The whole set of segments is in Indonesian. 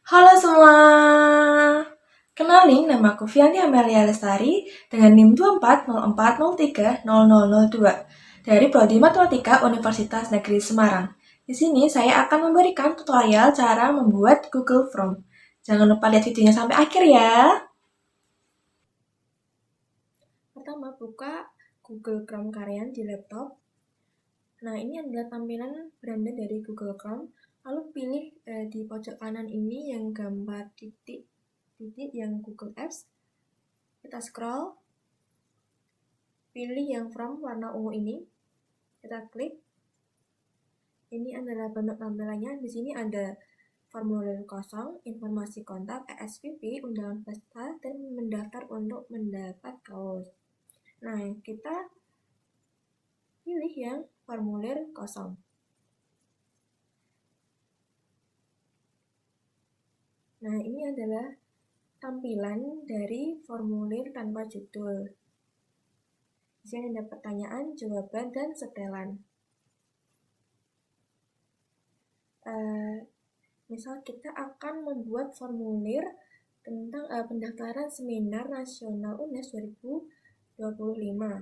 Halo semua, kenalin nama aku Fianti Amelia Lestari dengan NIM 2404030002 dari Prodi Matematika Universitas Negeri Semarang. Di sini saya akan memberikan tutorial cara membuat Google Form. Jangan lupa lihat videonya sampai akhir ya. Pertama, buka Google Chrome kalian di laptop. Nah, ini adalah tampilan beranda dari Google Chrome. Lalu pilih di pojok kanan ini yang gambar titik yang Google Apps. Kita scroll, pilih yang From warna ungu ini. Kita klik. Ini adalah bentuk tampilannya. Di sini ada formulir kosong, informasi kontak, ESPP, undangan peserta, dan mendaftar untuk mendapat kaos. Nah, kita pilih yang formulir kosong. Nah, ini adalah tampilan dari formulir tanpa judul. Di sini ada pertanyaan, jawaban, dan setelan. Misal kita akan membuat formulir tentang pendaftaran seminar nasional UNES 2025.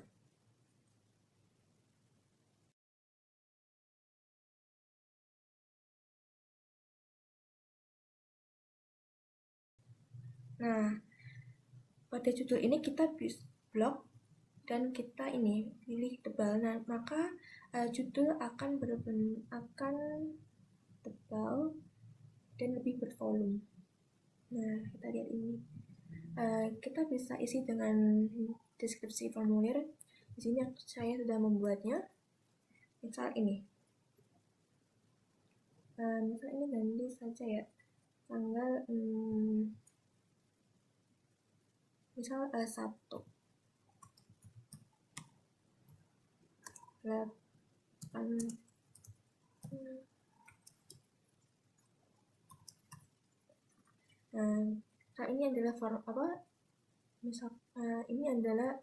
Nah, pada judul ini kita blok dan kita ini pilih tebal. Nah, maka judul akan tebal dan lebih bervolume. Nah, kita lihat ini. Kita bisa isi dengan deskripsi formulir. Di sini saya sudah membuatnya. Misal ini. Misal ini ganti saja ya. Tanggal misal 1. 8. Nah, ini adalah ini adalah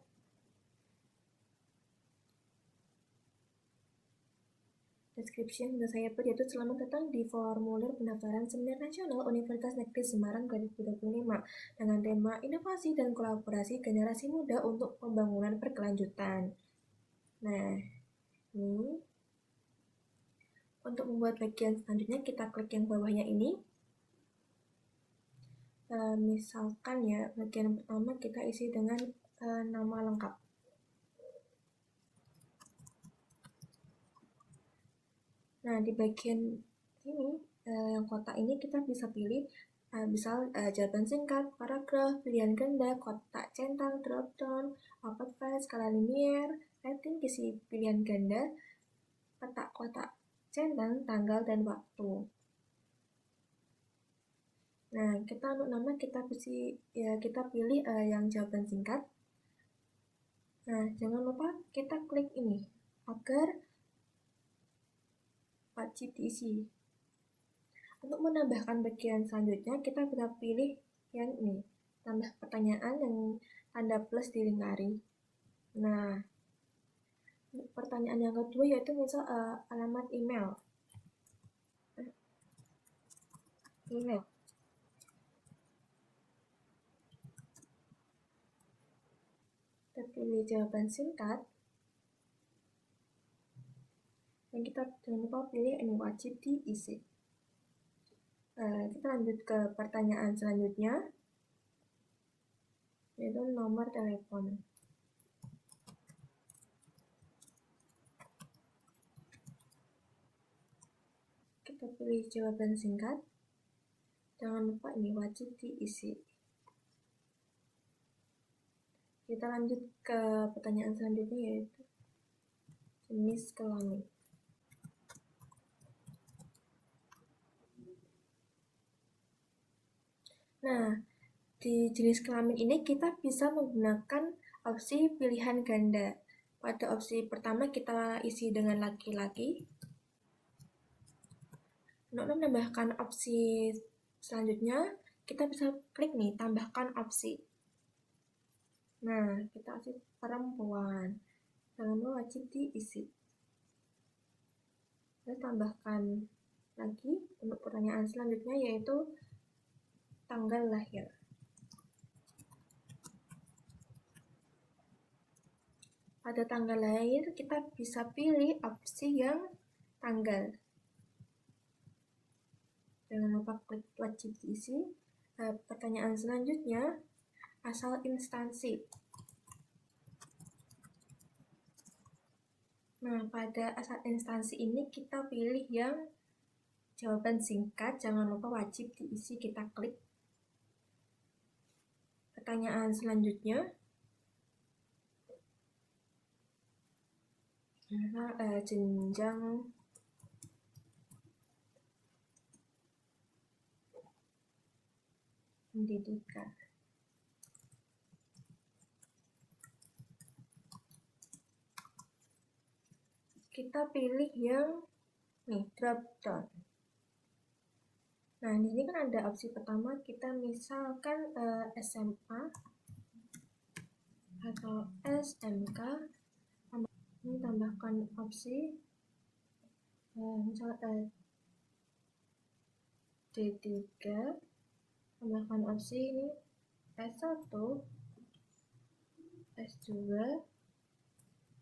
deskripsi yang sudah saya buat, yaitu selamat datang di formulir pendaftaran Seminar Nasional Universitas Negeri Semarang 2025 dengan tema inovasi dan kolaborasi generasi muda untuk pembangunan berkelanjutan. Nah, ini untuk membuat bagian selanjutnya kita klik yang bawahnya ini. Misalkan ya, bagian pertama kita isi dengan nama lengkap. Nah, di bagian ini, yang kotak ini kita bisa pilih misal jawaban singkat, paragraf, pilihan ganda, kotak centang, drop down, output file, skala linier, rating, isi pilihan ganda, petak kotak centang, tanggal, dan waktu. Nah, untuk nama kita pilih yang jawaban singkat. Nah, jangan lupa kita klik ini agar wajib diisi. Untuk menambahkan bagian selanjutnya, kita bisa pilih yang ini, tambah pertanyaan yang tanda plus dilingkari. Nah, pertanyaan yang kedua yaitu misal alamat email. Kita pilih jawaban singkat. Dan kita jangan lupa pilih ini wajib diisi. Kita lanjut ke pertanyaan selanjutnya, yaitu nomor telepon. Kita pilih jawaban singkat. Jangan lupa ini wajib diisi. Kita lanjut ke pertanyaan selanjutnya, yaitu jenis kelamin. Nah, di jenis kelamin ini kita bisa menggunakan opsi pilihan ganda. Pada opsi pertama kita isi dengan laki-laki. Untuk menambahkan opsi selanjutnya, kita bisa klik nih, tambahkan opsi. Nah, kita isi perempuan. Jangan lupa wajib diisi. Kita tambahkan lagi untuk pertanyaan selanjutnya, yaitu tanggal lahir. Pada tanggal lahir kita bisa pilih opsi yang tanggal. Jangan lupa klik wajib diisi. Pertanyaan selanjutnya, asal instansi. Nah, pada asal instansi ini kita pilih yang jawaban singkat, jangan lupa wajib diisi, kita klik. Pertanyaan selanjutnya, jenjang pendidikan. Kita pilih yang drop down. Nah, di sini kan ada opsi pertama, kita misalkan SMA atau SMK. Ini tambahkan opsi misal D3, tambahkan opsi ini S1, S2,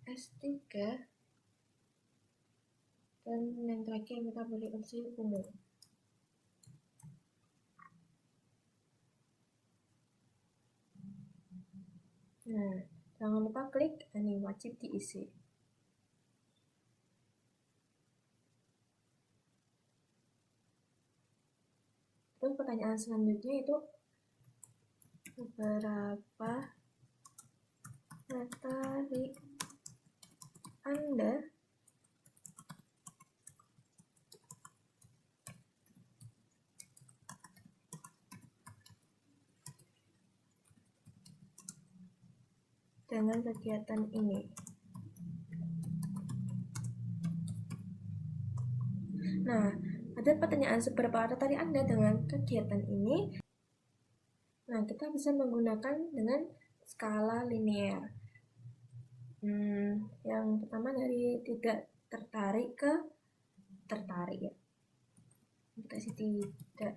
S3, dan yang terakhir kita pilih opsi umum. Nah, jangan lupa klik ini wajib diisi. Terus pertanyaan selanjutnya itu, berapa matahari Anda dengan kegiatan ini? Nah, ada pertanyaan seberapa tertarik Anda dengan kegiatan ini? Nah, kita bisa menggunakan dengan skala linear. Yang pertama dari tidak tertarik ke tertarik ya. Kita isi tidak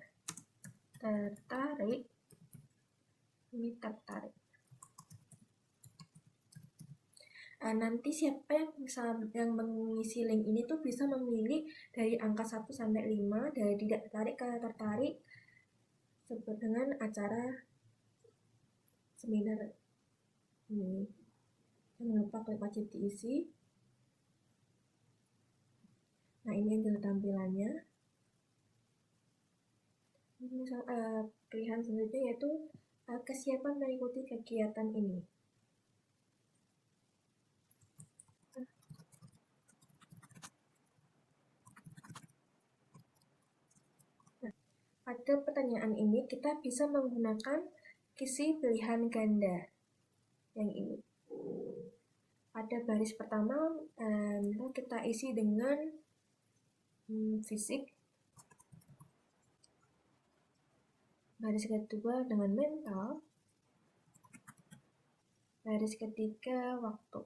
tertarik, ini tertarik. Nanti siapa yang mengisi link ini tuh bisa memilih dari angka 1 sampai 5, dari tidak tertarik ke tertarik, sebut dengan acara seminar ini. Jangan lupa klik wajib diisi. Nah, ini adalah tampilannya. Misal, pilihan selanjutnya yaitu kesiapan mengikuti kegiatan ini. Pada pertanyaan ini kita bisa menggunakan isi pilihan ganda yang ini. Pada baris pertama kita isi dengan fisik, baris kedua dengan mental, baris ketiga waktu.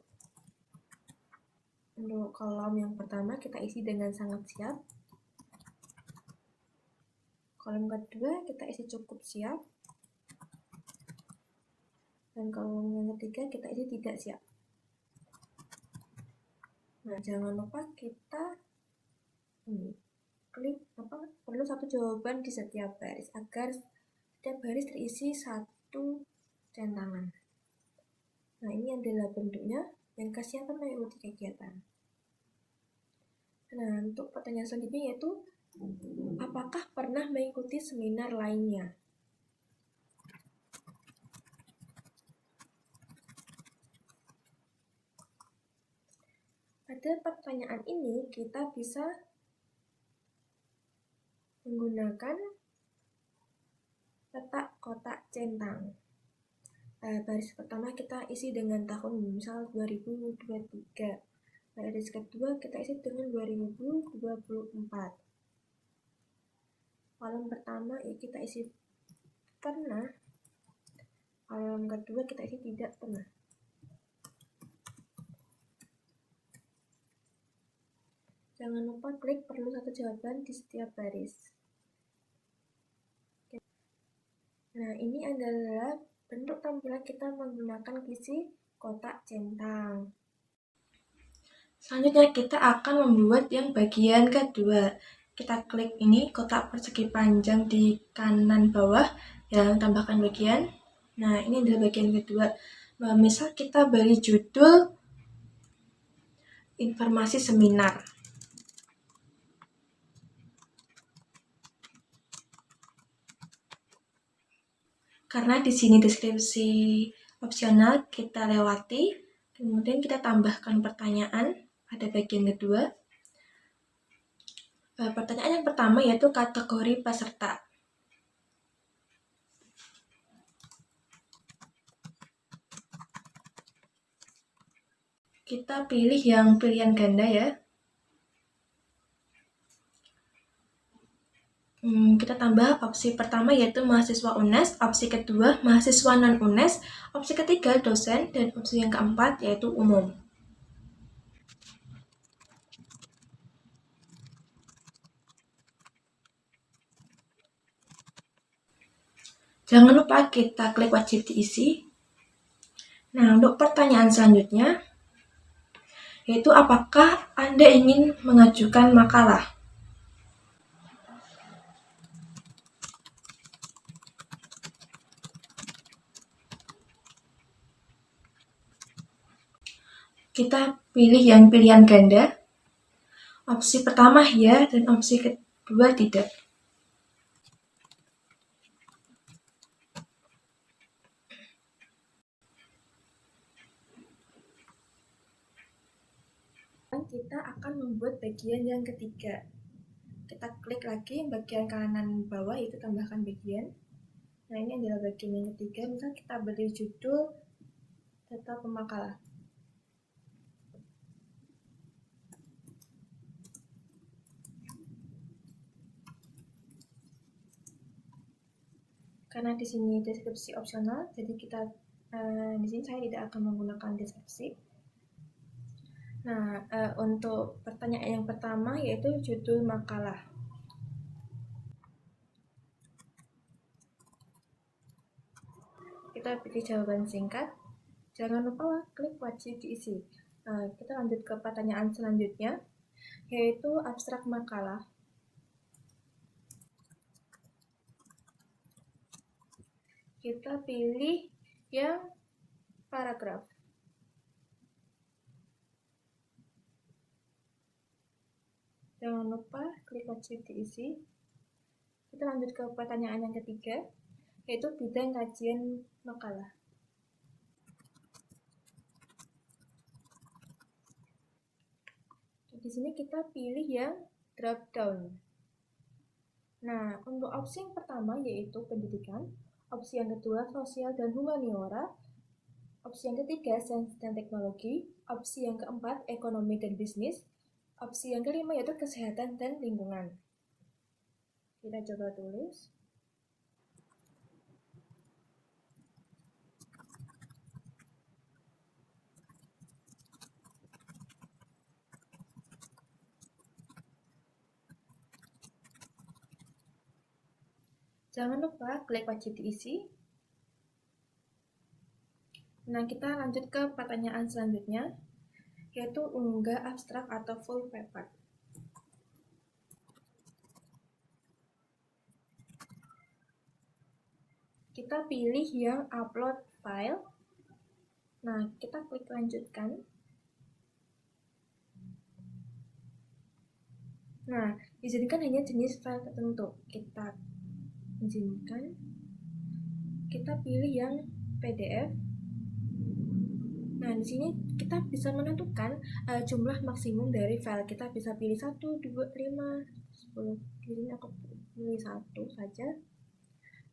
Untuk kolom yang pertama kita isi dengan sangat siap, kolom kedua kita isi cukup siap, dan kolom yang ketiga kita isi tidak siap. Nah, jangan lupa kita klik perlu satu jawaban di setiap baris agar setiap baris terisi satu centangan. Nah, ini adalah bentuknya yang kesiapan mengikuti kegiatan. Nah, untuk pertanyaan selanjutnya yaitu, apakah pernah mengikuti seminar lainnya? Pada pertanyaan ini kita bisa menggunakan letak kotak centang. Baris pertama kita isi dengan tahun, misal 2023. Baris kedua kita isi dengan 2024. Kolom pertama kita isi pernah, kolom kedua kita isi tidak pernah. Jangan lupa klik perlu satu jawaban di setiap baris. Nah, ini adalah bentuk tampilan kita menggunakan kisi kotak centang. Selanjutnya kita akan membuat yang bagian kedua. Kita klik ini kotak persegi panjang di kanan bawah, yang tambahkan bagian. Nah, ini adalah bagian kedua. Misal kita beri judul informasi seminar. Karena di sini deskripsi opsional kita lewati, kemudian kita tambahkan pertanyaan pada bagian kedua. Pertanyaan yang pertama yaitu kategori peserta. Kita pilih yang pilihan ganda ya. Kita tambah opsi pertama yaitu mahasiswa UNES, opsi kedua mahasiswa non-UNES, opsi ketiga dosen, dan opsi yang keempat yaitu umum. Jangan lupa kita klik wajib diisi. Nah, untuk pertanyaan selanjutnya, yaitu apakah Anda ingin mengajukan makalah? Kita pilih yang pilihan ganda. Opsi pertama ya, dan opsi kedua tidak. Kita akan membuat bagian yang ketiga. Kita klik lagi bagian kanan bawah, itu tambahkan bagian. Nah, ini adalah bagian yang ketiga. Misal kita beri judul data pemakalah. Karena di sini deskripsi opsional, jadi kita di sini saya tidak akan menggunakan deskripsi. Nah, untuk pertanyaan yang pertama yaitu judul makalah. Kita pilih jawaban singkat. Jangan lupa klik wajib diisi. Kita lanjut ke pertanyaan selanjutnya, yaitu abstrak makalah. Kita pilih yang paragraf. Jangan lupa klik wajib diisi. Kita lanjut ke pertanyaan yang ketiga, yaitu bidang kajian makalah. Di sini kita pilih yang drop down. Nah, untuk opsi yang pertama yaitu pendidikan, opsi yang kedua sosial dan humaniora, opsi yang ketiga sains dan teknologi, opsi yang keempat ekonomi dan bisnis, opsi yang kelima yaitu kesehatan dan lingkungan. Kita coba tulis. Jangan lupa klik wajib diisi. Nah, kita lanjut ke pertanyaan selanjutnya, yaitu unggah abstrak atau full paper. Kita pilih yang upload file. Nah, kita klik lanjutkan. Nah, izinkan hanya jenis file tertentu. Kita izinkan. Kita pilih yang PDF. Nah, di sini kita bisa menentukan jumlah maksimum dari file. Kita bisa pilih 1, 2, 5, 10. Di sini aku pilih 1 saja.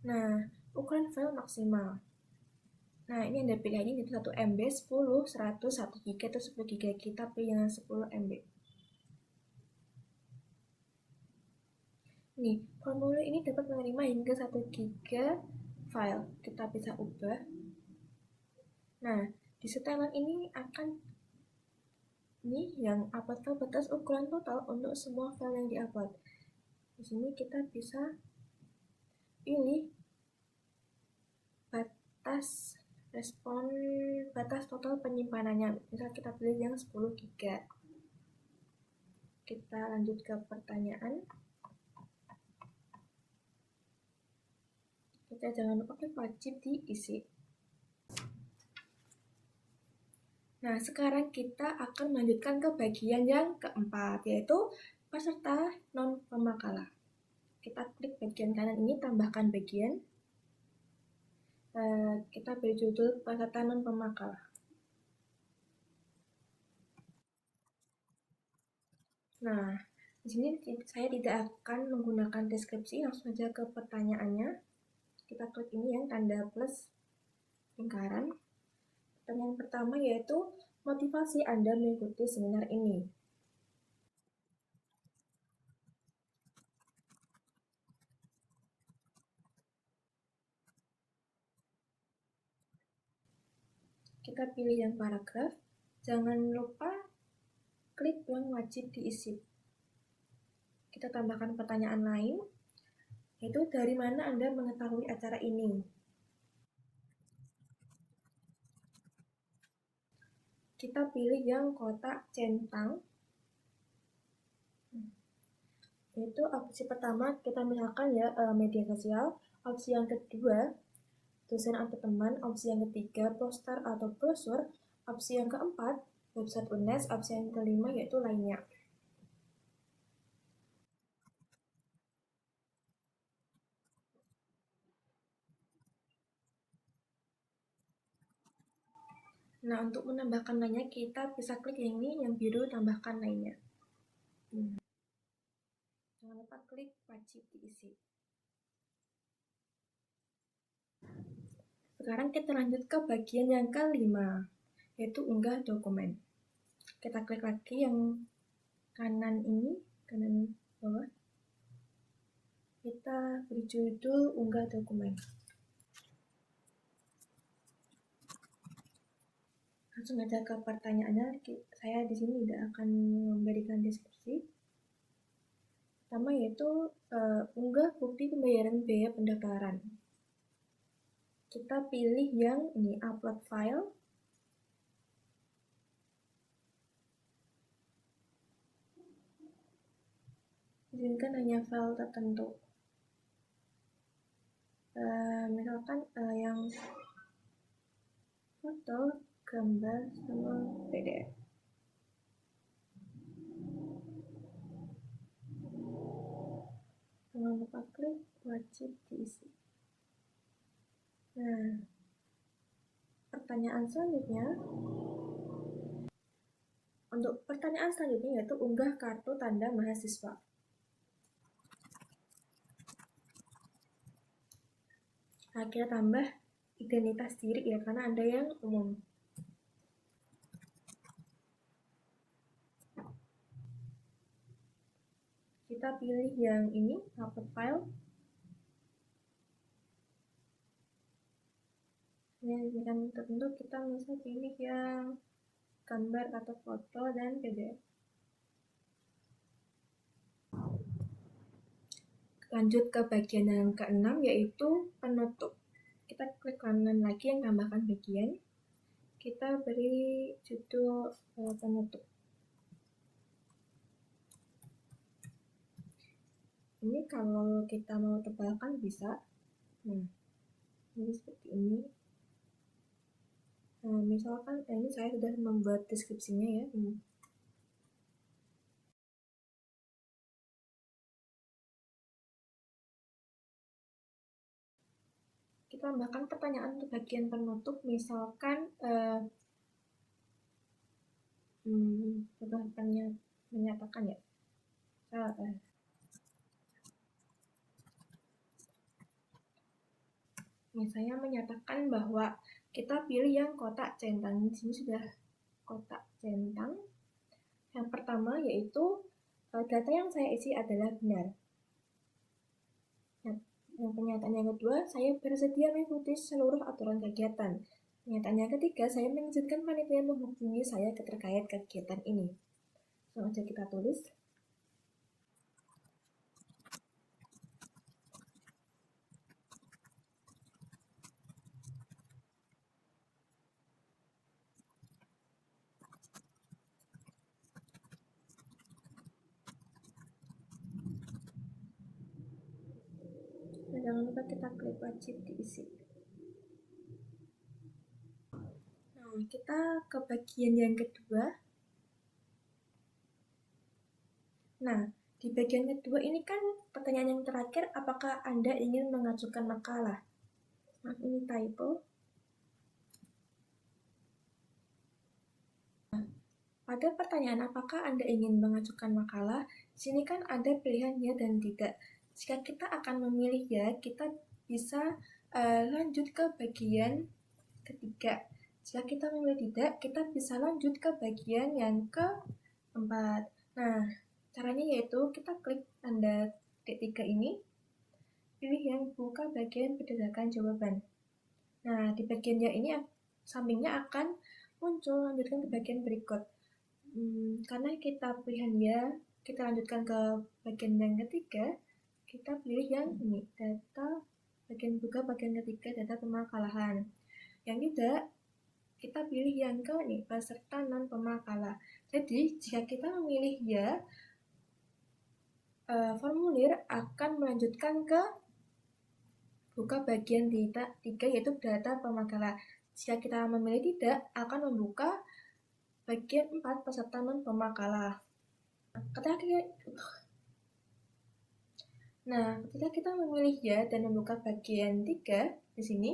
Nah, ukuran file maksimal. Nah, ini ada pilihannya yaitu 1 MB, 10, 100, 1 GB, atau 10 GB. Kita pilih yang 10 MB. Nih, formulir ini dapat menerima hingga 1 GB file. Kita bisa ubah. Nah, di setelan ini akan yang upload file batas ukuran total untuk semua file yang diupload. Di sini kita bisa pilih respon batas total penyimpanannya. Misal kita pilih yang 10 GB. Kita lanjut ke pertanyaan. Kita jangan lupa klik wajib diisi. Nah, sekarang kita akan melanjutkan ke bagian yang keempat, yaitu peserta non-pemakalah. Kita klik bagian kanan ini, tambahkan bagian. Kita beri judul peserta non-pemakalah. Nah, di sini saya tidak akan menggunakan deskripsi, langsung saja ke pertanyaannya. Kita klik ini yang tanda plus lingkaran. Pertanyaan pertama yaitu motivasi Anda mengikuti seminar ini. Kita pilih yang paragraf. Jangan lupa klik yang wajib diisi. Kita tambahkan pertanyaan lain, yaitu dari mana Anda mengetahui acara ini? Kita pilih yang kotak centang. Itu opsi pertama, kita misalkan ya media sosial. Opsi yang kedua, dosen atau teman. Opsi yang ketiga, poster atau brosur. Opsi yang keempat, website UNES. Opsi yang kelima yaitu lainnya. Nah, untuk menambahkan lainnya, kita bisa klik yang ini, yang biru, tambahkan lainnya. Jangan lupa klik wajib diisi. Sekarang kita lanjut ke bagian yang kelima, yaitu unggah dokumen. Kita klik lagi yang kanan ini, kanan bawah. Kita beri judul unggah dokumen. Langsung aja ke pertanyaannya. Saya di sini tidak akan memberikan deskripsi. Pertama yaitu unggah bukti pembayaran biaya pendaftaran. Kita pilih yang ini, upload file. Izinkan hanya file tertentu. Misalkan yang foto, gambar, sama PDF. Jangan lupa klik wajib diisi. Nah, pertanyaan selanjutnya. Untuk pertanyaan selanjutnya yaitu unggah kartu tanda mahasiswa. Nah, kita tambah identitas diri ya, karena Anda yang umum. Kita pilih yang ini, upload file. Ini kan tertentu, kita bisa pilih yang gambar atau foto dan PDF. Lanjut ke bagian yang keenam, yaitu penutup. Kita klik kanan lagi yang tambahkan bagian. Kita beri judul penutup. Ini kalau kita mau tebalkan bisa. Nah, ini seperti ini. Nah, misalkan ini saya sudah membuat deskripsinya ya. Kita tambahkan pertanyaan untuk bagian penutup, misalkan menyatakan ya. Misalnya menyatakan bahwa kita pilih yang kotak centang. Di sini sudah kotak centang. Yang pertama yaitu data yang saya isi adalah benar. Yang pernyataan yang kedua, saya bersedia mengikuti seluruh aturan kegiatan. Pernyataan yang ketiga, saya mengizinkan panitia menghubungi saya terkait kegiatan ini. Langsung aja kita tulis. jangan lupa kita klik wajib diisi. Nah, kita ke bagian yang kedua. Nah, di bagian kedua ini kan pertanyaan yang terakhir, apakah Anda ingin mengajukan makalah? Maaf, ini typo. Pada pertanyaan apakah Anda ingin mengajukan makalah, di sini kan ada pilihan ya dan tidak. Jika kita akan memilih ya, kita bisa lanjut ke bagian ketiga. Jika kita memilih tidak, kita bisa lanjut ke bagian yang keempat. Nah, caranya yaitu kita klik tanda titik 3 ini, pilih yang buka bagian berdasarkan jawaban. Nah, di bagian yang ini sampingnya akan muncul lanjutkan ke bagian berikut. Karena kita pilihan ya, kita lanjutkan ke bagian yang ketiga, kita pilih yang ini, data bagian buka bagian ketiga, data pemakalaan. Yang tidak, kita pilih yang ke ini, peserta non pemakalah. Jadi, jika kita memilih ya, formulir akan melanjutkan ke buka bagian data 3, yaitu data pemakalah. Jika kita memilih tidak, akan membuka bagian 4, peserta non pemakalah. Ketika kita memilih ya dan membuka bagian 3 di sini,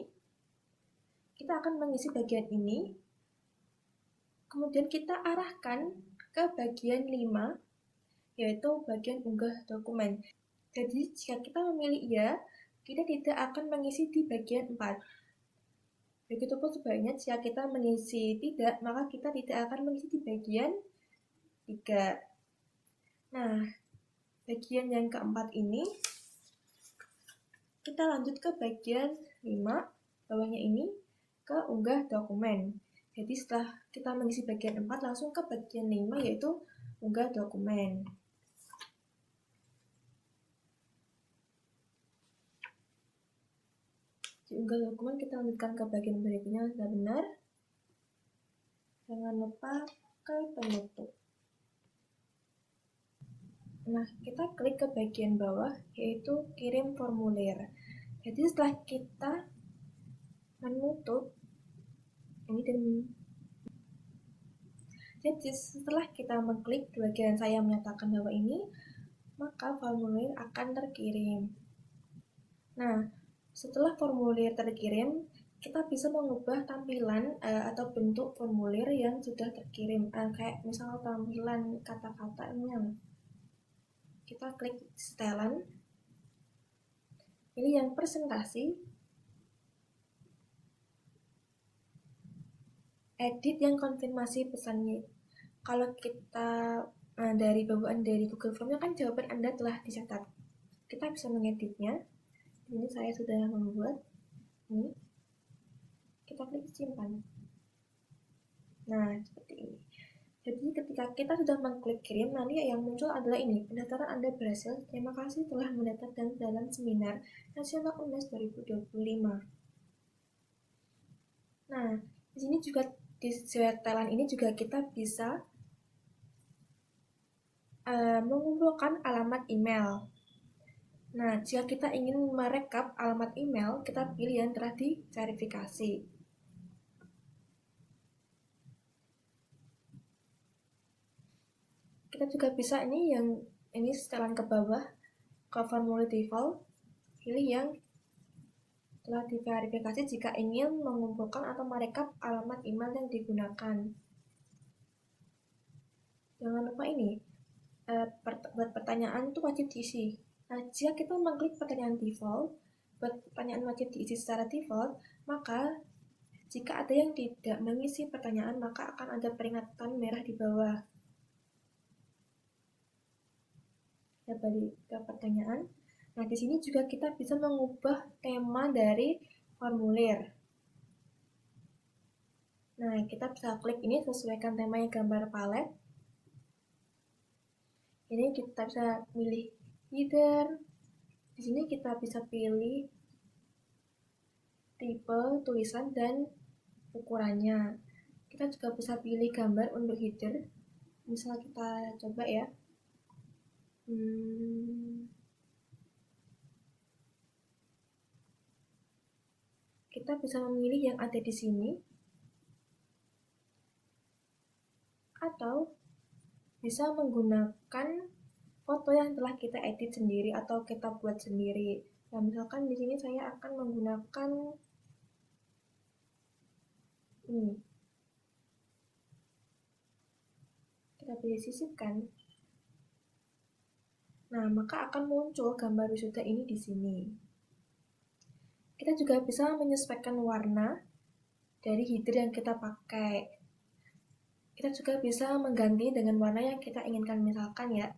kita akan mengisi bagian ini. Kemudian kita arahkan ke bagian 5, yaitu bagian unggah dokumen. Jadi jika kita memilih ya, kita tidak akan mengisi di bagian 4. Begitupun sebaliknya, jika kita mengisi tidak, maka kita tidak akan mengisi di bagian 3. Nah, bagian yang keempat ini, kita lanjut ke bagian 5, bawahnya ini, ke unggah dokumen. Jadi setelah kita mengisi bagian 4, langsung ke bagian 5, yaitu unggah dokumen. Di unggah dokumen kita lanjutkan ke bagian berikutnya, sudah benar. Jangan lupa ke penutup. Nah, kita klik ke bagian bawah, yaitu kirim formulir. Jadi setelah kita menutup ini dan jadi setelah kita mengklik di bagian saya menyatakan bahwa ini, maka formulir akan terkirim. Nah, setelah formulir terkirim, kita bisa mengubah tampilan atau bentuk formulir yang sudah terkirim, kayak misal tampilan kata-katanya. Kita klik setelan, ini yang presentasi, edit yang konfirmasi pesannya. Kalau kita dari bawaan dari Google Formnya kan jawaban Anda telah dicatat, kita bisa mengeditnya. Ini saya sudah membuat ini, kita klik simpan. Nah, seperti ini. Jadi ketika kita sudah mengklik kirim, nanti yang muncul adalah ini, pendaftaran Anda berhasil, terima kasih telah mendaftar dan dalam seminar nasional UNES 2025. Nah, di sini juga di setelan ini juga kita bisa mengumpulkan alamat email. Nah, jika kita ingin merekap alamat email, kita pilih yang telah diverifikasi. Kita juga bisa ini setelan ke bawah ke formulir default, pilih yang telah diverifikasi jika ingin mengumpulkan atau merekap alamat email yang digunakan. Jangan lupa ini, buat pertanyaan itu wajib diisi. Nah, jika kita mengklik pertanyaan default, buat pertanyaan wajib diisi secara default, maka jika ada yang tidak mengisi pertanyaan, maka akan ada peringatan merah di bawah. Kita balik ke pertanyaan. Nah, di sini juga kita bisa mengubah tema dari formulir. Nah, kita bisa klik ini, sesuaikan temanya gambar palet. Ini kita bisa pilih header. Di sini kita bisa pilih tipe tulisan dan ukurannya. Kita juga bisa pilih gambar untuk header. Misal kita coba ya. kita bisa memilih yang ada di sini, atau bisa menggunakan foto yang telah kita edit sendiri atau kita buat sendiri. Nah, misalkan di sini saya akan menggunakan ini. Kita pilih sisipkan. Nah, maka akan muncul gambar wisuda ini di sini. Kita juga bisa menyesuaikan warna dari header yang kita pakai. Kita juga bisa mengganti dengan warna yang kita inginkan. Misalkan ya,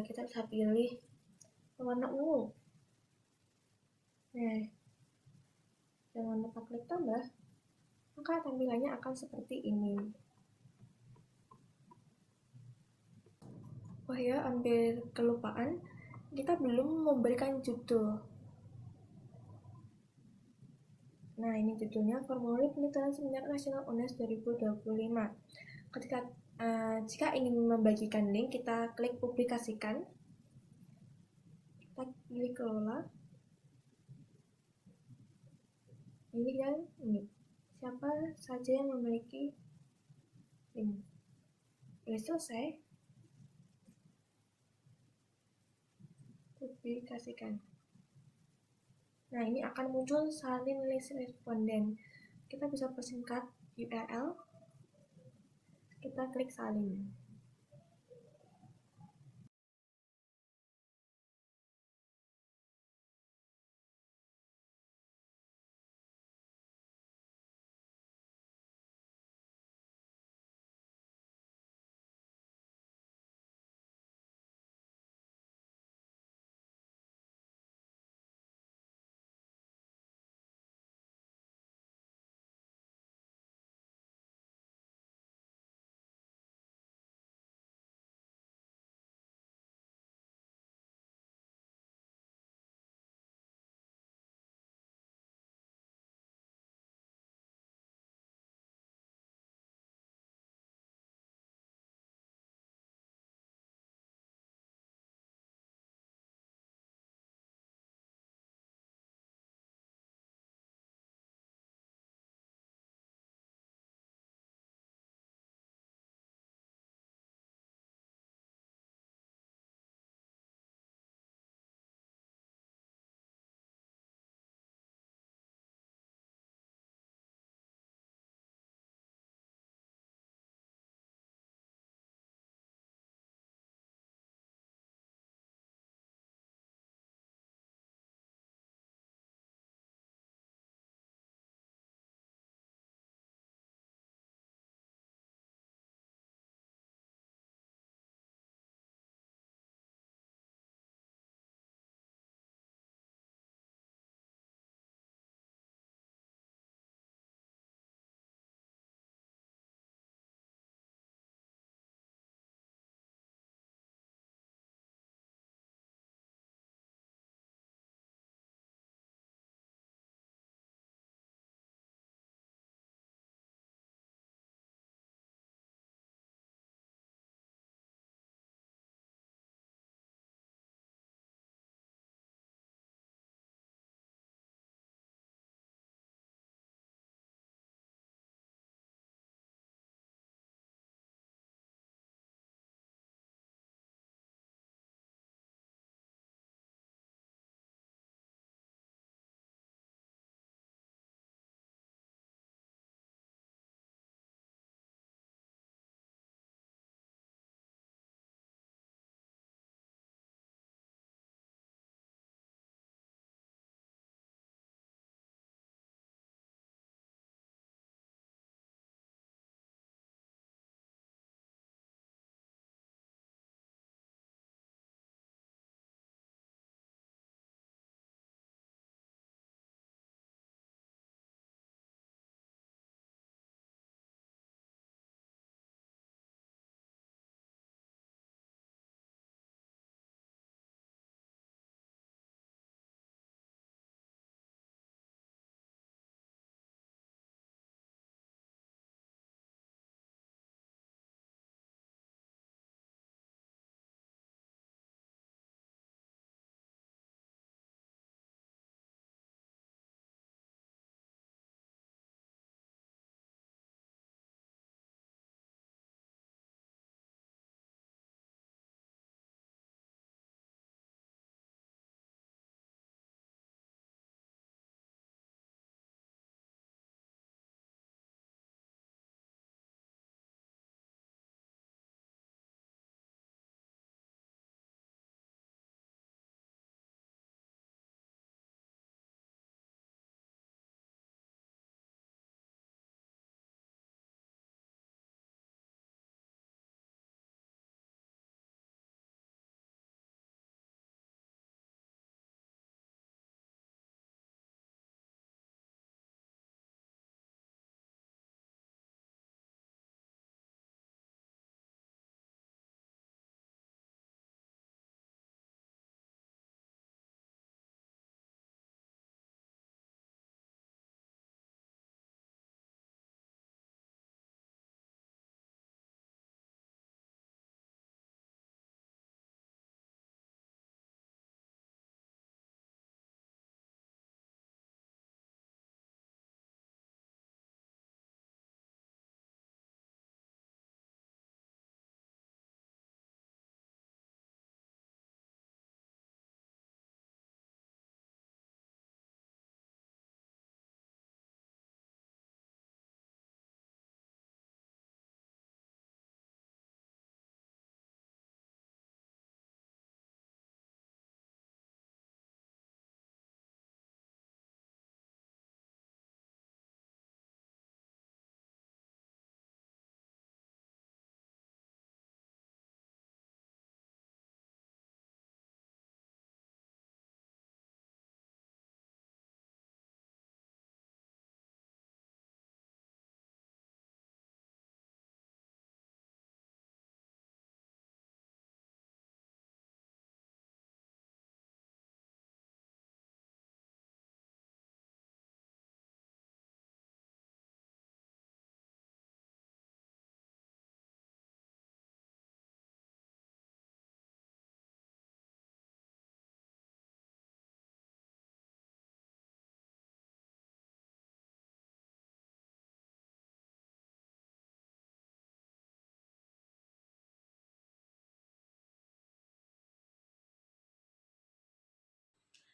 kita bisa pilih warna ungu. Nah, jangan lupa klik tambah, maka tampilannya akan seperti ini. Oh ya, hampir kelupaan, kita belum memberikan judul. Nah, ini judulnya Formulir Penelitian Seminar Nasional UNES 2025. Jika ingin membagikan link, kita klik publikasikan. Kita pilih kelola. Ini kan ini. Siapa saja yang memiliki link. Pilih selesai. Publikasikan. Nah, ini akan muncul salin list responden. Kita bisa persingkat URL. Kita klik salin.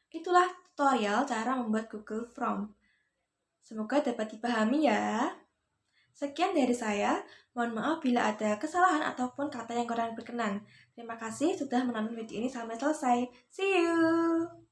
Itulah tutorial cara membuat Google Form. Semoga dapat dipahami ya. Sekian dari saya. Mohon maaf bila ada kesalahan ataupun kata yang kurang berkenan. Terima kasih sudah menonton video ini sampai selesai. See you!